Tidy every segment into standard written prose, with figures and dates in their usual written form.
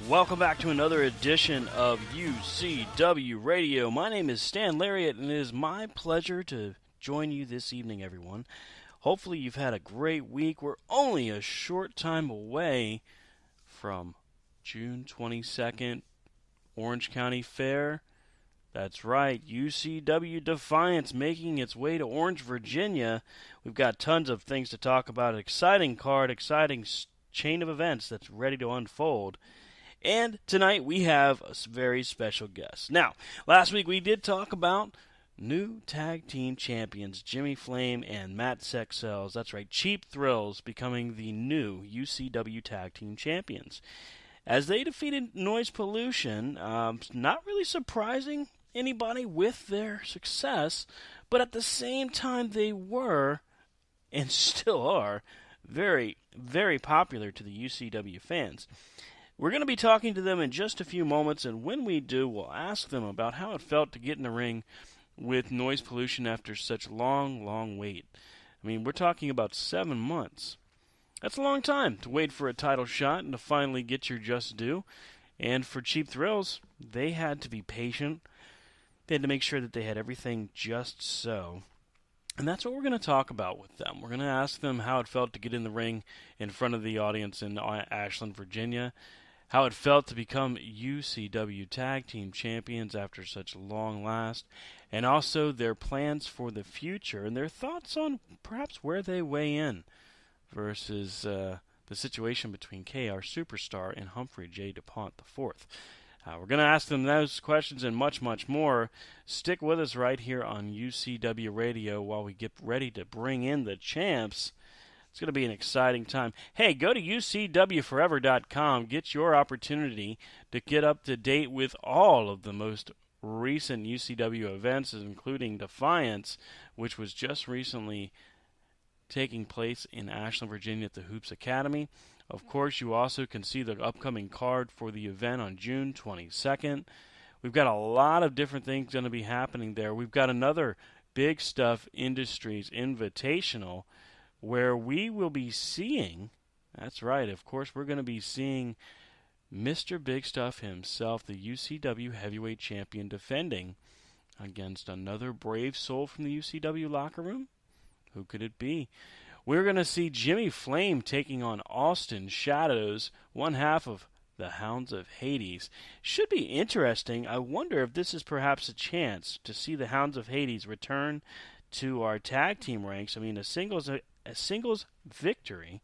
Welcome back to another edition of UCW Radio. My name is Stan Lariat, and it is my pleasure to join you this evening, everyone. Hopefully you've had a great week. We're only a short time away from June 22nd, Orange County Fair. That's right, UCW Defiance making its way to Orange, Virginia. We've got tons of things to talk about. Exciting card, exciting chain of events that's ready to unfold. And tonight we have a very special guest. Now, last week we did talk about new tag team champions, Jimmy Flame and Matt Sexels. That's right, Cheap Thrills becoming the new UCW Tag Team Champions. As they defeated Noise Pollution, not really surprising anybody with their success, but at the same time they were, and still are, very, very popular to the UCW fans. We're going to be talking to them in just a few moments, and when we do, we'll ask them about how it felt to get in the ring with Noise Pollution after such long wait. I mean, we're talking about 7 months. That's a long time to wait for a title shot and to finally get your just due. And for Cheap Thrills, they had to be patient. They had to make sure that they had everything just so. And that's what we're going to talk about with them. We're going to ask them how it felt to get in the ring in front of the audience in Ashland, Virginia, how it felt to become UCW Tag Team Champions after such long last, and also their plans for the future and their thoughts on perhaps where they weigh in versus the situation between KR Superstar and Humphrey J. DuPont IV. We're going to ask them those questions and much more. Stick with us right here on UCW Radio while we get ready to bring in the champs. It's going to be an exciting time. Hey, go to UCWforever.com. Get your opportunity to get up to date with all of the most recent UCW events, including Defiance, which was just recently taking place in Ashland, Virginia at the Hoops Academy. Of course, you also can see the upcoming card for the event on June 22nd. We've got a lot of different things going to be happening there. We've got another Big Stuff Industries Invitational where we will be seeing, that's right, of course, we're going to be seeing Mr. Big Stuff himself, the UCW Heavyweight Champion, defending against another brave soul from the UCW locker room. Who could it be? We're going to see Jimmy Flame taking on Austin Shadows, one half of the Hounds of Hades. Should be interesting. I wonder if this is perhaps a chance to see the Hounds of Hades return to our tag team ranks. I mean, a singles victory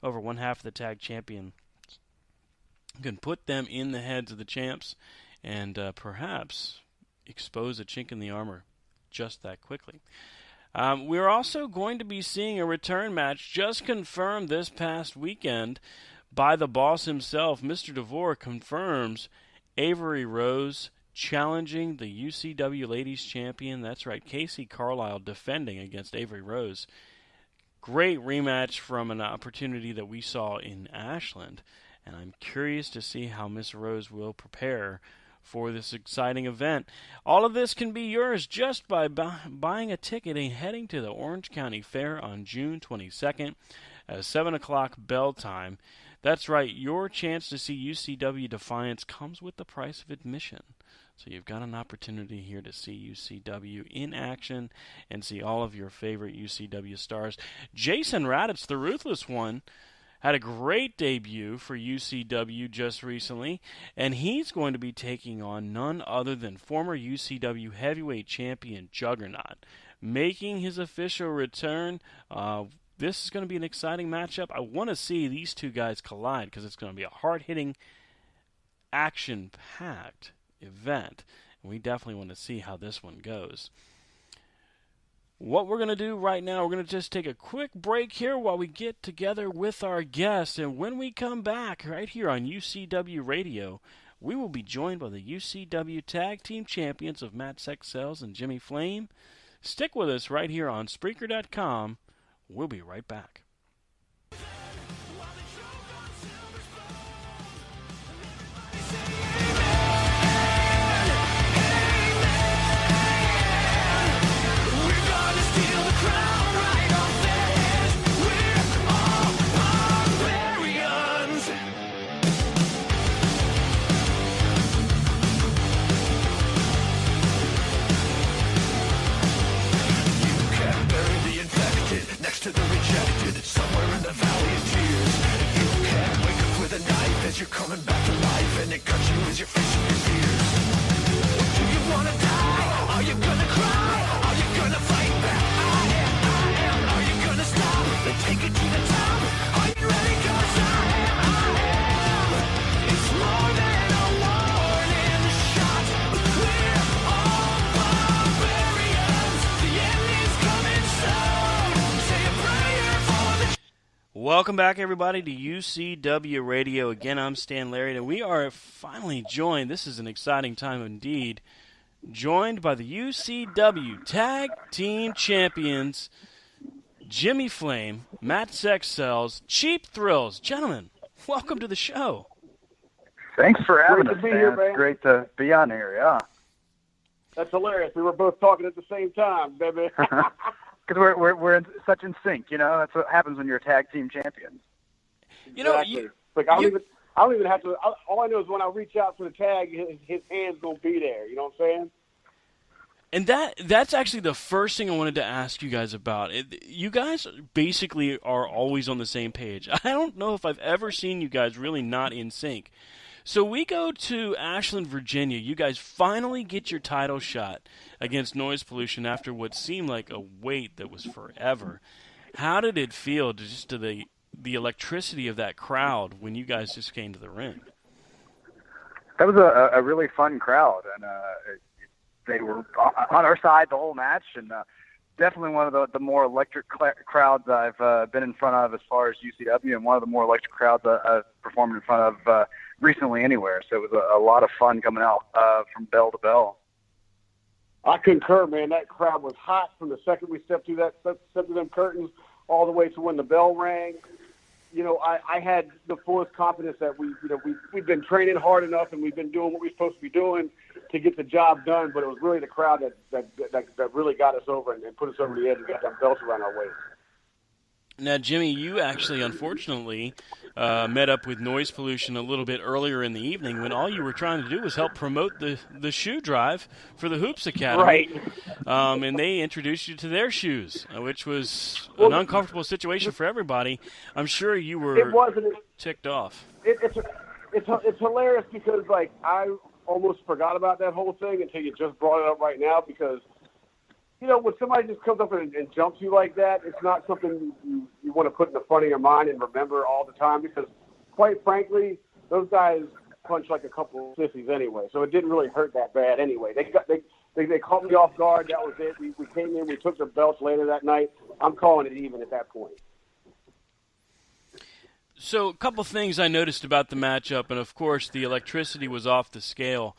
over one half of the tag champion can put them in the heads of the champs and perhaps expose a chink in the armor just that quickly. We're also going to be seeing a return match just confirmed this past weekend by the boss himself. Mr. DeVore confirms Avery Rose challenging the UCW Ladies Champion. That's right, Casey Carlisle defending against Avery Rose. Great rematch from an opportunity that we saw in Ashland, and I'm curious to see how Miss Rose will prepare for this exciting event. All of this can be yours just by buying a ticket and heading to the Orange County Fair on June 22nd at 7 o'clock bell time. That's right, your chance to see UCW Defiance comes with the price of admission. So you've got an opportunity here to see UCW in action and see all of your favorite UCW stars. Jason Raditz, the Ruthless One, had a great debut for UCW just recently, and he's going to be taking on none other than former UCW Heavyweight Champion Juggernaut. Making his official return, this is going to be an exciting matchup. I want to see these two guys collide because it's going to be a hard-hitting, action-packed event, and we definitely want to see how this one goes. What we're going to do right now, we're going to just take a quick break here while we get together with our guests. And when we come back right here on UCW Radio, we will be joined by the UCW Tag Team Champions of Matt Sexels and Jimmy Flame. Stick with us right here on Spreaker.com. We'll be right back. to life and it cuts you as you're facing your fears. Do you wanna die? Are you gonna cry? Are you gonna fight back? I am. Are you gonna stop? Then take it to the top. Are you ready? 'Cause I am. It's more than a warning shot. Clear all barbarians. The end is coming soon. Say a prayer for the... Welcome back, everybody, to UCW Radio. Again, I'm Stan Lariat, and we are finally joined. This is an exciting time indeed. Joined by the UCW Tag Team Champions, Jimmy Flame, Matt Sexcells, Cheap Thrills. Gentlemen, welcome to the show. Thanks for having Great us, to be man. here, man. It's great to be on here, yeah. That's hilarious. We were both talking at the same time, baby. Because we're such in sync, you know. That's what happens when you're a tag team champion. You know, Exactly. Like I don't even have to. All I know is when I reach out for the tag, his hand's gonna be there. You know what I'm saying? and that's actually the first thing I wanted to ask you guys about. You guys basically are always on the same page. I don't know if I've ever seen you guys really not in sync. So we go to Ashland, Virginia. You guys finally get your title shot against Noise Pollution after what seemed like a wait that was forever. How did it feel to the electricity of that crowd when you guys just came to the ring? That was a really fun crowd, and they were on our side the whole match, and definitely one of the more electric crowds I've been in front of as far as UCW, and one of the more electric crowds I've performed in front of recently anywhere. So it was a lot of fun coming out from bell to bell. I concur, man. That crowd was hot from the second we stepped through them curtains all the way to when the bell rang. You know, I had the fullest confidence that we've been training hard enough and we've been doing what we're supposed to be doing to get the job done. But it was really the crowd that really got us over and put us over the edge and got them belts around our waist. Now, Jimmy, you actually, unfortunately, met up with Noise Pollution a little bit earlier in the evening when all you were trying to do was help promote the shoe drive for the Hoops Academy. Right. And they introduced you to their shoes, which was an uncomfortable situation for everybody. I'm sure you were ticked off. It's hilarious because, like, I almost forgot about that whole thing until you just brought it up right now because, you know, when somebody just comes up and jumps you like that, it's not something you want to put in the front of your mind and remember all the time because, quite frankly, those guys punch like a couple of sissies anyway, so it didn't really hurt that bad anyway. They caught me off guard. That was it. We came in. We took the belts later that night. I'm calling it even at that point. So a couple things I noticed about the matchup, and, of course, the electricity was off the scale.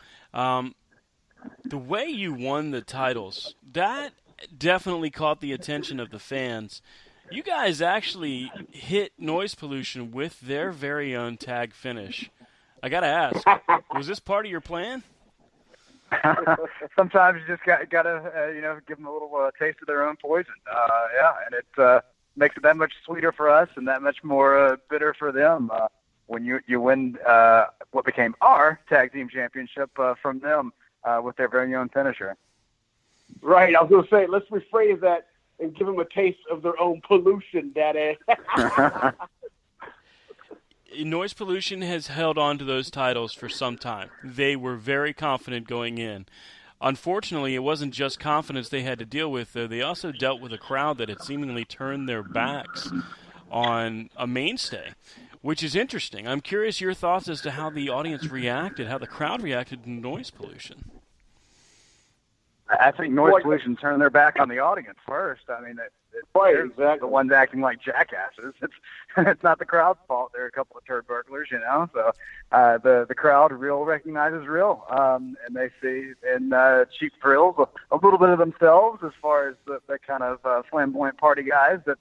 The way you won the titles, that definitely caught the attention of the fans. You guys actually hit Noise Pollution with their very own tag finish. I got to ask, was this part of your plan? Sometimes you just gotta give them a little taste of their own poison. And it makes it that much sweeter for us and that much more bitter for them when you win what became our tag team championship from them. With their very own finisher. Right. I was going to say, let's rephrase that and give them a taste of their own pollution, Daddy. Noise Pollution has held on to those titles for some time. They were very confident going in. Unfortunately, it wasn't just confidence they had to deal with, though. They also dealt with a crowd that had seemingly turned their backs on a mainstay, which is interesting. I'm curious your thoughts as to how the audience reacted, how the crowd reacted to Noise Pollution. I think Noise Pollution turned their back on the audience first. I mean, they're exactly the ones acting like jackasses. It's not the crowd's fault. They're a couple of turd burglars, you know. So the crowd recognizes real, and they see in Cheap Thrills a little bit of themselves as far as the kind of flamboyant party guys that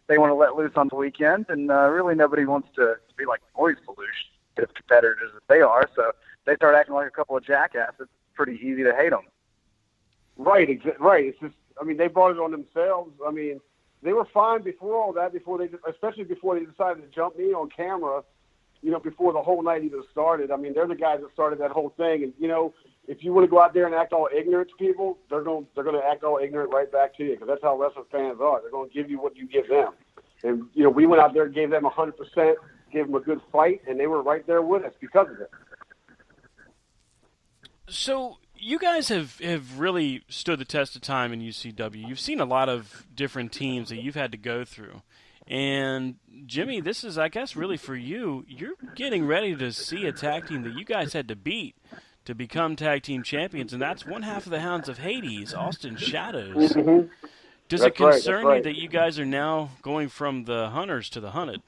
they want to let loose on the weekend, and really nobody wants to be like Noise Pollution, as competitors as they are. So they start acting like a couple of jackasses. It's pretty easy to hate them. Right. It's just, I mean, they brought it on themselves. I mean, they were fine before all that, especially before they decided to jump me on camera, you know, before the whole night even started. I mean, they're the guys that started that whole thing. And, you know, if you want to go out there and act all ignorant to people, they're going to act all ignorant right back to you because that's how wrestling fans are. They're going to give you what you give them. And, you know, we went out there and gave them 100%, gave them a good fight, and they were right there with us because of it. So you guys have really stood the test of time in UCW. You've seen a lot of different teams that you've had to go through. And, Jimmy, this is, I guess, really for you. You're getting ready to see a tag team that you guys had to beat to become tag team champions, and that's one half of the Hounds of Hades, Austin Shadows. Mm-hmm. Does That's it concern right. you that you guys are now going from the hunters to the hunted?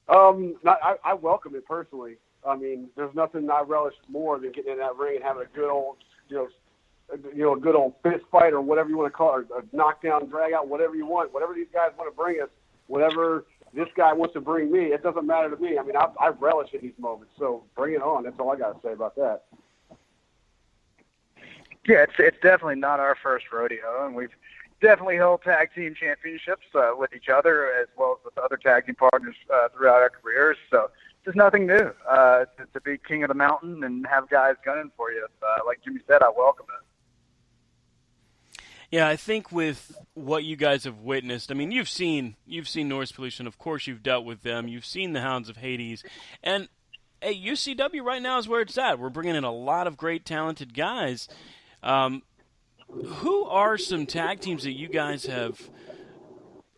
I welcome it personally. I mean, there's nothing I relish more than getting in that ring and having a good old, a good old fist fight or whatever you want to call it, a knockdown, drag out, whatever you want, whatever these guys want to bring us, whatever this guy wants to bring me. It doesn't matter to me. I mean, I relish in these moments, so bring it on. That's all I got to say about that. Yeah, it's definitely not our first rodeo, and we've definitely held tag team championships with each other as well as with other tag team partners throughout our careers. So there's nothing new to be king of the mountain and have guys gunning for you. Like Jimmy said, I welcome it. Yeah, I think with what you guys have witnessed, I mean, you've seen Norse Pollution. Of course, you've dealt with them. You've seen the Hounds of Hades, and hey, UCW right now is where it's at. We're bringing in a lot of great, talented guys. Who are some tag teams that you guys have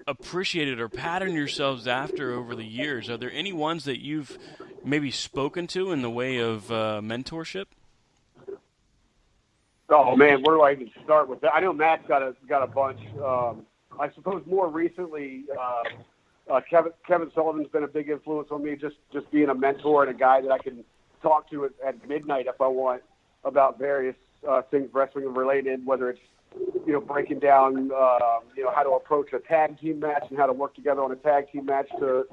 appreciated or patterned yourselves after over the years? Are there any ones that you've maybe spoken to in the way of mentorship? Oh man, where do I even start with that? I know Matt's got a bunch. I suppose more recently, Kevin Sullivan's been a big influence on me. Just being a mentor and a guy that I can talk to at midnight if I want about various things wrestling related, whether it's breaking down how to approach a tag team match and how to work together on a tag team match to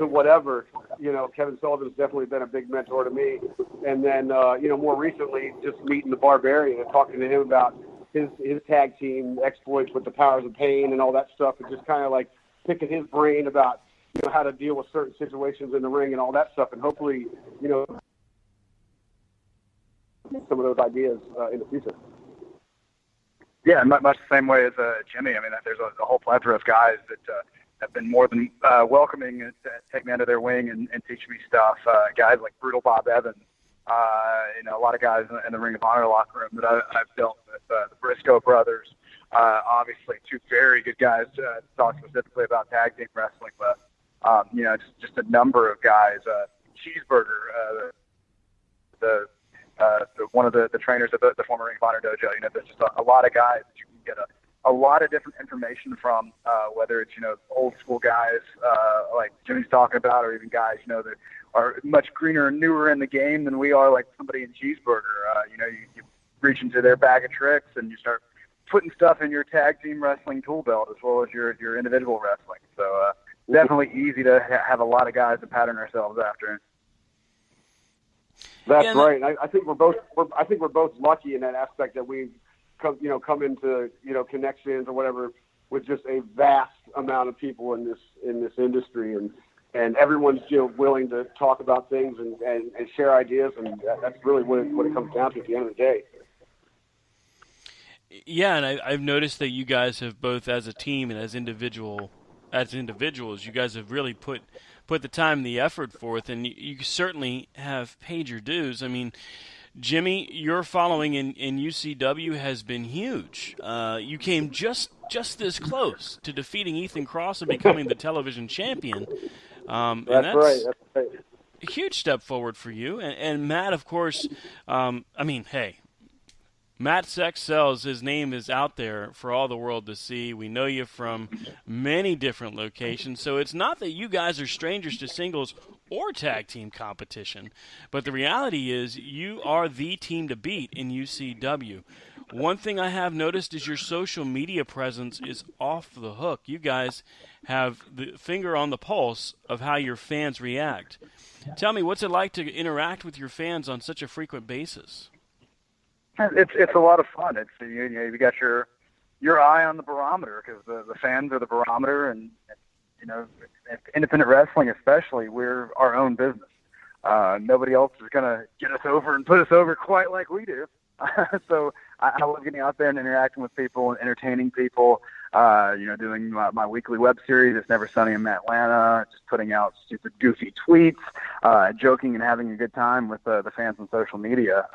whatever. Kevin Sullivan's definitely been a big mentor to me. And then more recently, just meeting the Barbarian and talking to him about his tag team exploits with the Powers of Pain and all that stuff, and just kind of like picking his brain about how to deal with certain situations in the ring and all that stuff, and hopefully some of those ideas in the future. Yeah, much the same way as Jimmy. I mean, there's a whole plethora of guys that have been more than welcoming to take me under their wing and teach me stuff. Guys like Brutal Bob Evans, a lot of guys in the Ring of Honor locker room that I've dealt with. The Briscoe brothers, obviously two very good guys to talk specifically about tag team wrestling with. Just a number of guys. Cheeseburger, one of the trainers at the former Ring of Honor dojo. There's just a lot of guys that you can get a lot of different information from, whether it's old school guys like Jimmy's talking about, or even guys that are much greener and newer in the game than we are, like somebody in Cheeseburger. You reach into their bag of tricks and you start putting stuff in your tag team wrestling tool belt as well as your individual wrestling. So definitely easy to have a lot of guys to pattern ourselves after. That's right. And I think we're both lucky in that aspect that we've come into connections or whatever with just a vast amount of people in this industry, and everyone's willing to talk about things and share ideas, and that's really what it comes down to at the end of the day. Yeah, and I've noticed that you guys have both as a team and as individuals, you guys have really put the time and the effort forth, and you certainly have paid your dues. I mean, Jimmy, your following in UCW has been huge. You came just this close to defeating Ethan Cross and becoming the television champion. That's right. A huge step forward for you. And Matt, of course, hey, Matt Sex sells. His name is out there for all the world to see. We know you from many different locations, so it's not that you guys are strangers to singles or tag team competition, but the reality is you are the team to beat in UCW. One thing I have noticed is your social media presence is off the hook. You guys have the finger on the pulse of how your fans react. Tell me, what's it like to interact with your fans on such a frequent basis? It's a lot of fun. It's you got your eye on the barometer, because the fans are the barometer, and independent wrestling especially, we're our own business. Nobody else is going to get us over and put us over quite like we do. So I love getting out there and interacting with people and entertaining people. Doing my weekly web series, It's Never Sunny in Atlanta, just putting out super goofy tweets, joking and having a good time with the fans on social media.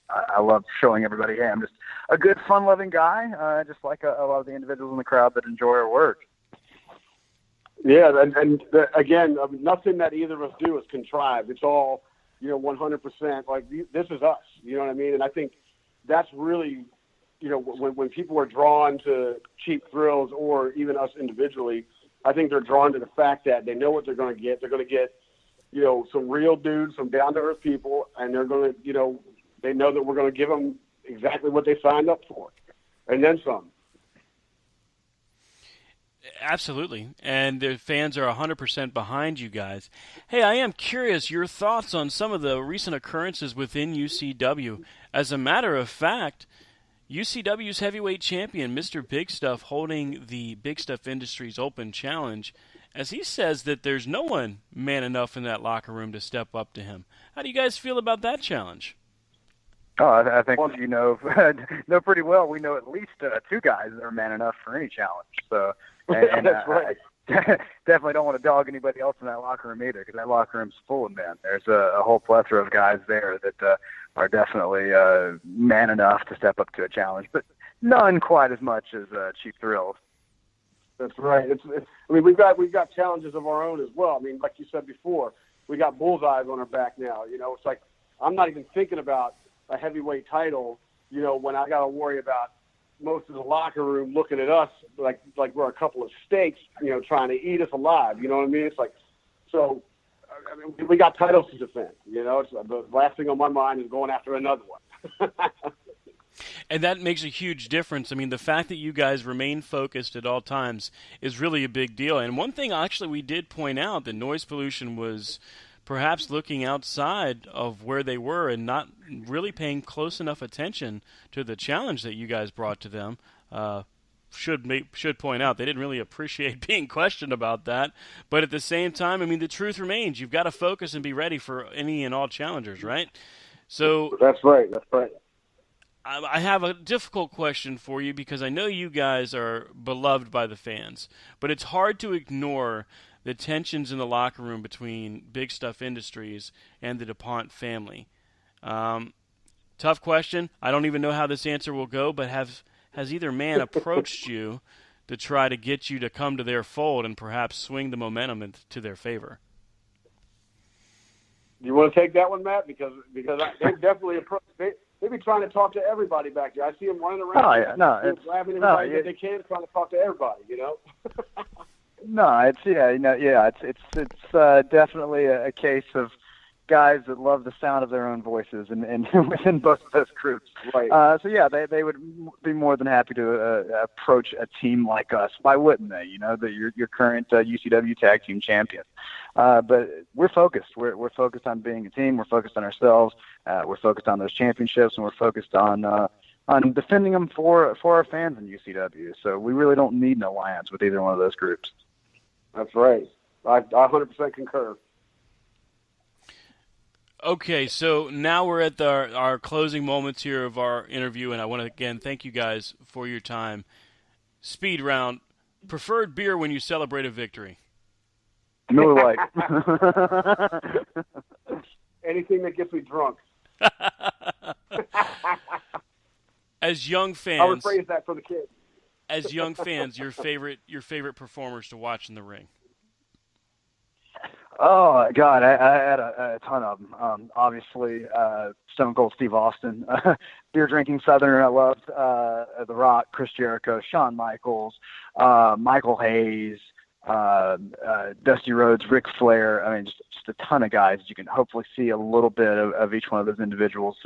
I love showing everybody, hey, I'm just a good, fun-loving guy, just like a lot of the individuals in the crowd that enjoy our work. Yeah, again, nothing that either of us do is contrived. It's all, 100%. Like, this is us. You know what I mean? And I think that's really, when people are drawn to Cheap Thrills or even us individually, I think they're drawn to the fact that they know what they're going to get. They're going to get, some real dudes, some down-to-earth people, and they're going to, they know that we're going to give them exactly what they signed up for, and then some. Absolutely, and the fans are 100% behind you guys. Hey, I am curious your thoughts on some of the recent occurrences within UCW. As a matter of fact, UCW's heavyweight champion, Mr. Big Stuff, holding the Big Stuff Industries Open Challenge, as he says that there's no one man enough in that locker room to step up to him. How do you guys feel about that challenge? Oh, I think know pretty well. We know at least two guys that are man enough for any challenge. So, and that's right. I definitely don't want to dog anybody else in that locker room either, because that locker room's full of men. There's a whole plethora of guys there that are definitely man enough to step up to a challenge, but none quite as much as Cheap Thrills. That's right. We've got challenges of our own as well. I mean, like you said before, we got bullseyes on our back now. It's like I'm not even thinking about a heavyweight title, when I got to worry about most of the locker room looking at us like we're a couple of steaks, trying to eat us alive. You know what I mean? It's like, so, we got titles to defend. It's the last thing on my mind is going after another one. And that makes a huge difference. I mean, the fact that you guys remain focused at all times is really a big deal. And one thing, actually, we did point out that noise pollution was perhaps looking outside of where they were and not really paying close enough attention to the challenge that you guys brought to them. Should point out they didn't really appreciate being questioned about that. But at the same time, I mean, the truth remains. You've got to focus and be ready for any and all challengers, right? So That's right. I have a difficult question for you because I know you guys are beloved by the fans, but it's hard to ignore the tensions in the locker room between Big Stuff Industries and the DuPont family. Tough question. I don't even know how this answer will go, but has either man approached you to try to get you to come to their fold and perhaps swing the momentum to their favor? You want to take that one, Matt? Because they definitely approached. They be trying to talk to everybody back there. I see them running around. Oh, yeah. No, it's grabbing everybody that they can, trying to talk to everybody. No, it's definitely a case of guys that love the sound of their own voices, and within both of those groups. Right. So yeah, they would be more than happy to approach a team like us. Why wouldn't they? Your current UCW Tag Team champions. But we're focused. We're focused on being a team. We're focused on ourselves. We're focused on those championships, and we're focused on defending them for our fans in UCW. So we really don't need an alliance with either one of those groups. That's right. I 100% concur. Okay, so now we're at our closing moments here of our interview, and I want to, again, thank you guys for your time. Speed round. Preferred beer when you celebrate a victory? Miller Lite. Anything that gets me drunk. As young fans, I would phrase that for the kids. As young fans, your favorite performers to watch in the ring? Oh God, I had a ton of them. Obviously, Stone Cold Steve Austin, beer drinking Southerner. I loved The Rock, Chris Jericho, Shawn Michaels, Michael Hayes, Dusty Rhodes, Ric Flair. I mean, just a ton of guys. You can hopefully see a little bit of each one of those individuals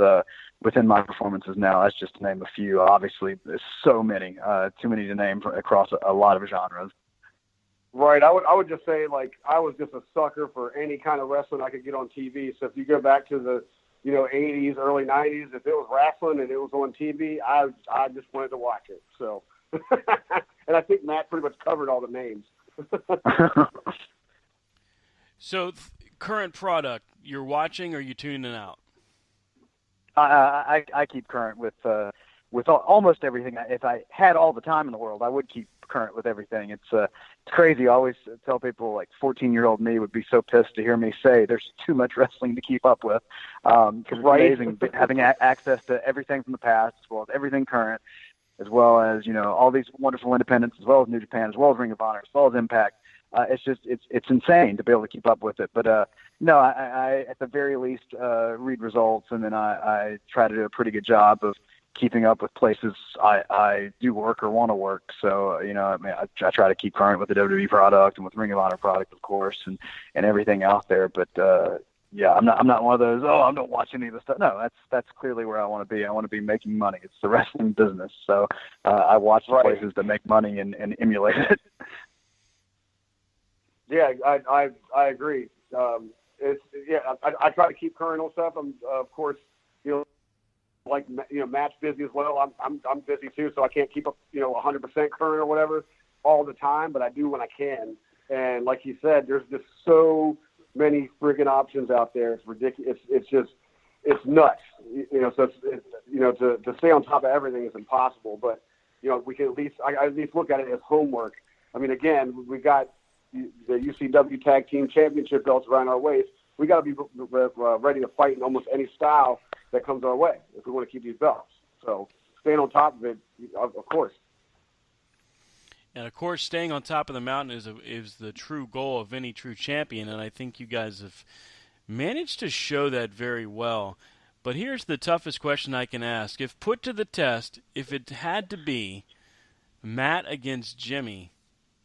within my performances now. That's just to name a few. Obviously, there's so many, too many to name across a lot of genres. Right. I would just say, like, I was just a sucker for any kind of wrestling I could get on TV. So if you go back to the, 80s, early 90s, if it was wrestling and it was on TV, I just wanted to watch it. So, and I think Matt pretty much covered all the names. So, current product, you're watching or you tuning it out? I keep current with with almost everything. If I had all the time in the world, I would keep current with everything. It's crazy. I always tell people, like, 14-year-old me would be so pissed to hear me say there's too much wrestling to keep up with. Because it's amazing having access to everything from the past, as well as everything current, as well as, all these wonderful independents, as well as New Japan, as well as Ring of Honor, as well as Impact. It's insane to be able to keep up with it. But no, I at the very least read results, and then I try to do a pretty good job of keeping up with places I do work or want to work. So I try to keep current with the WWE product and with Ring of Honor product, of course, and everything out there. But yeah, I'm not one of those. Oh, I don't watch any of this stuff. No, that's clearly where I want to be. I want to be making money. It's the wrestling business, so I watch the places that make money and emulate it. Yeah, I agree. I try to keep current on stuff. I'm of course, match busy as well. I'm busy too, so I can't keep up 100% current or whatever all the time, but I do when I can. And like you said, there's just so many freaking options out there. It's ridiculous. It's nuts. So to stay on top of everything is impossible. But we can I at least look at it as homework. I mean, again, we got the UCW Tag Team Championship belts around our waist. We got to be ready to fight in almost any style that comes our way if we want to keep these belts. So staying on top of it, of course. And of course, staying on top of the mountain is the true goal of any true champion, and I think you guys have managed to show that very well. But here's the toughest question I can ask. If put to the test, if it had to be Matt against Jimmy,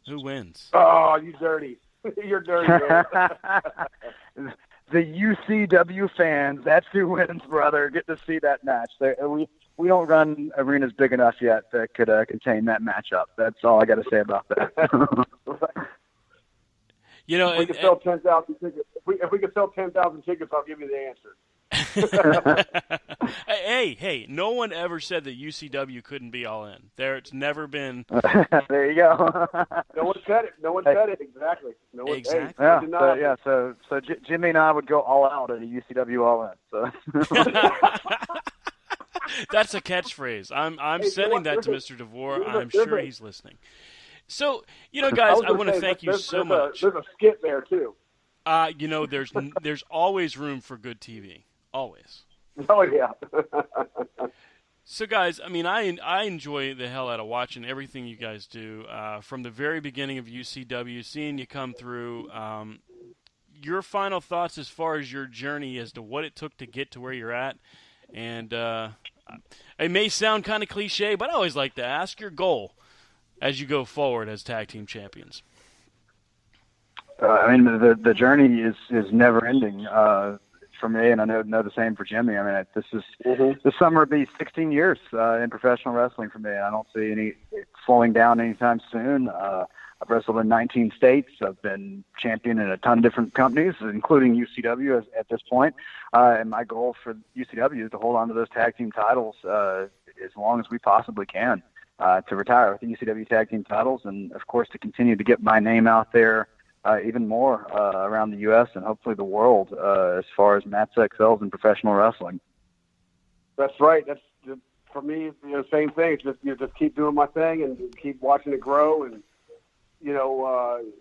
who wins? Oh, you dirty. You're dirty, man. The UCW fans, that's who wins, brother. Get to see that match. We don't run arenas big enough yet that could contain that matchup. That's all I got to say about that. If we could sell 10,000 tickets, if we could sell 10,000 tickets, I'll give you the answer. Hey! No one ever said that UCW couldn't be all in. It's never been. There you go. No one said it. Exactly. No one. Exactly. Hey, so Jimmy and I would go all out at a UCW all in. So. That's a catchphrase. I'm sending that to Mr. DeVore. I'm sure he's listening. So guys, I want to thank you so much. There's a skit there too. There's always room for good TV. Always. Oh, yeah. So, guys, I mean, I enjoy the hell out of watching everything you guys do. From the very beginning of UCW, seeing you come through. Your final thoughts as far as your journey as to what it took to get to where you're at. And it may sound kind of cliche, but I always like to ask your goal as you go forward as tag team champions. I mean, the journey is never ending for me, and I know the same for Jimmy. I mean, this summer will be 16 years in professional wrestling for me. I don't see any slowing down anytime soon. I've wrestled in 19 states. I've been champion in a ton of different companies, including UCW at this point. And my goal for UCW is to hold on to those tag team titles as long as we possibly can, to retire with the UCW tag team titles, and of course to continue to get my name out there even more around the U.S. and hopefully the world as far as Matt's excels in professional wrestling. That's right. That's for me. Same thing. It's just keep doing my thing and keep watching it grow. And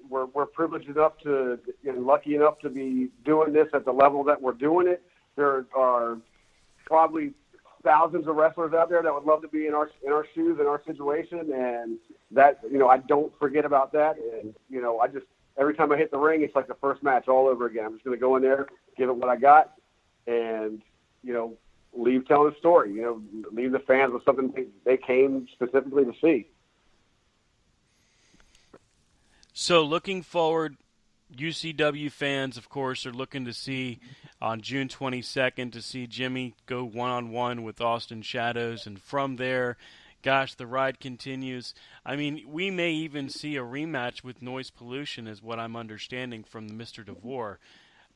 we're privileged enough and lucky enough to be doing this at the level that we're doing it. There are probably thousands of wrestlers out there that would love to be in our shoes, in our situation, and that I don't forget about that. And I just. Every time I hit the ring, it's like the first match all over again. I'm just going to go in there, give it what I got, and, leave telling a story. Leave the fans with something they came specifically to see. So looking forward, UCW fans, of course, are looking to see on June 22nd to see Jimmy go one-on-one with Austin Shadows, and from there, gosh, the ride continues. I mean, we may even see a rematch with Noise Pollution is what I'm understanding from Mr. DeVore.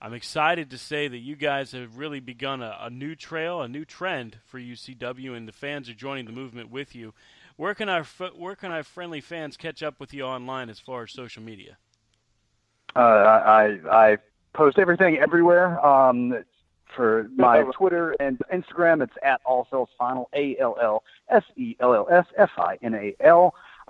I'm excited to say that you guys have really begun a new trail, a new trend for UCW, and the fans are joining the movement with you. Where can our friendly fans catch up with you online as far as social media? I post everything everywhere. For my Twitter and Instagram, it's at AllSellsFinal, AllSellsFinal.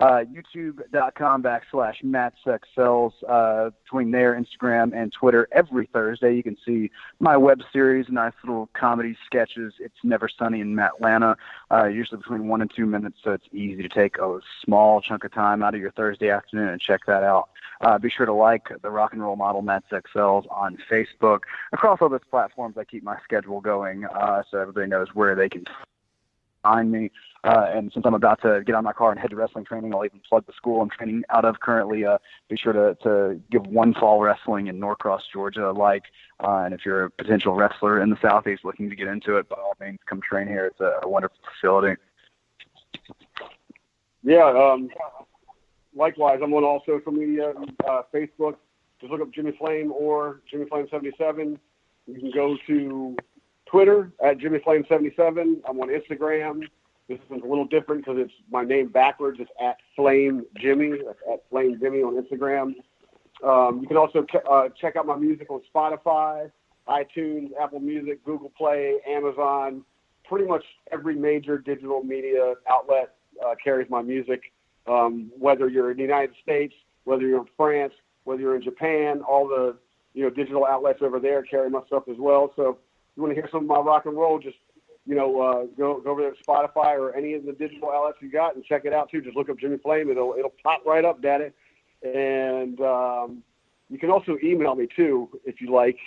YouTube.com/MattSexCells. Between there, Instagram, and Twitter, every Thursday you can see my web series, nice little comedy sketches. It's Never Sunny in Matlanta, usually between 1 and 2 minutes, so it's easy to take a small chunk of time out of your Thursday afternoon and check that out. Be sure to like the rock and roll model Matt Sex Sells on Facebook. Across all those platforms, I keep my schedule going so everybody knows where they can find me. And since I'm about to get on my car and head to wrestling training, I'll even plug the school I'm training out of currently. Be sure to give One Fall Wrestling in Norcross, Georgia a like. And if you're a potential wrestler in the Southeast looking to get into it, by all means, come train here. It's a wonderful facility. Yeah, likewise, I'm on all social media, Facebook. Just look up Jimmy Flame or Jimmy Flame 77. You can go to Twitter at Jimmy Flame 77. I'm on Instagram. This one's a little different because it's my name backwards. It's at Flame Jimmy. That's at Flame Jimmy on Instagram. You can also check out my music on Spotify, iTunes, Apple Music, Google Play, Amazon. Pretty much every major digital media outlet carries my music. Whether you're in the United States, whether you're in France, whether you're in Japan, all the digital outlets over there carry my stuff as well. So if you want to hear some of my rock and roll, just go over there to Spotify or any of the digital outlets you got and check it out too. Just look up Jimmy Flame; it'll pop right up, daddy. And you can also email me too if you like,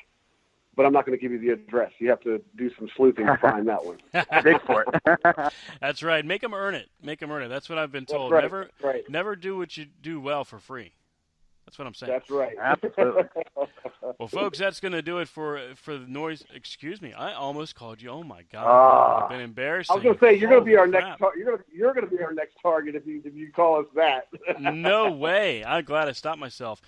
but I'm not going to give you the address. You have to do some sleuthing to find that one. Big for it. That's right. Make them earn it. Make them earn it. That's what I've been told. That's right. Never do what you do well for free. That's what I'm saying. That's right. Absolutely. Well, folks, that's going to do it for the noise. Excuse me, I almost called you. Oh my God, I've been embarrassing. I was going to say you're going to be our Crap. next. You're going to be our next target if you call us that. No way. I'm glad I stopped myself.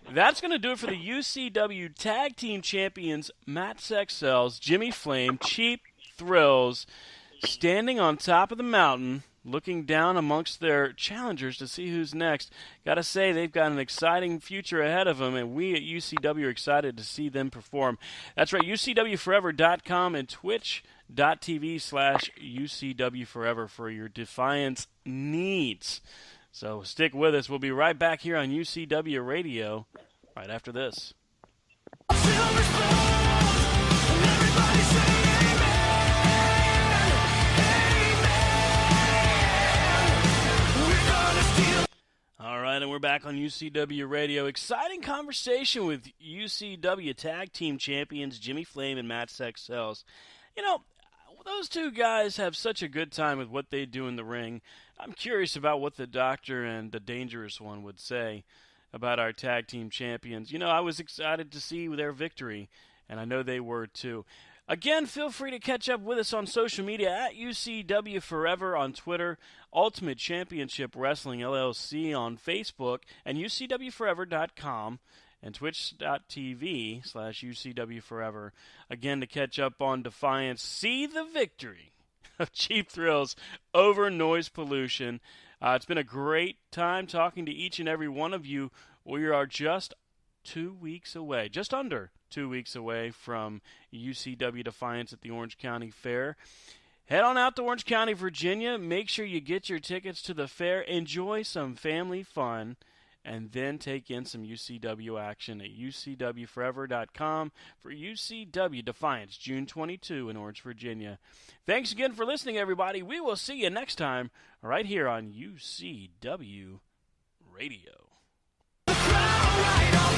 That's going to do it for the UCW Tag Team Champions, Matt Sex Sells, Jimmy Flame, Cheap Thrills, standing on top of the mountain, looking down amongst their challengers to see who's next. Got to say, they've got an exciting future ahead of them, and we at UCW are excited to see them perform. That's right, UCWForever.com and Twitch.tv/UCWForever for your Defiance needs. So stick with us. We'll be right back here on UCW Radio right after this. Silver spoons, and everybody say amen. We're gonna steal. All right, and we're back on UCW Radio. Exciting conversation with UCW Tag Team Champions Jimmy Flame and Matt Sex Sells. Those two guys have such a good time with what they do in the ring. I'm curious about what the Doctor and the Dangerous One would say about our tag team champions. I was excited to see their victory, and I know they were too. Again, feel free to catch up with us on social media at UCW Forever on Twitter, Ultimate Championship Wrestling LLC on Facebook, and UCWForever.com. and twitch.tv/UCW Forever. Again, to catch up on Defiance, see the victory of Cheap Thrills over Noise Pollution. It's been a great time talking to each and every one of you. We are just 2 weeks away, just under 2 weeks away from UCW Defiance at the Orange County Fair. Head on out to Orange County, Virginia. Make sure you get your tickets to the fair. Enjoy some family fun. And then take in some UCW action at UCWForever.com for UCW Defiance, June 22 in Orange, Virginia. Thanks again for listening, everybody. We will see you next time right here on UCW Radio. Right on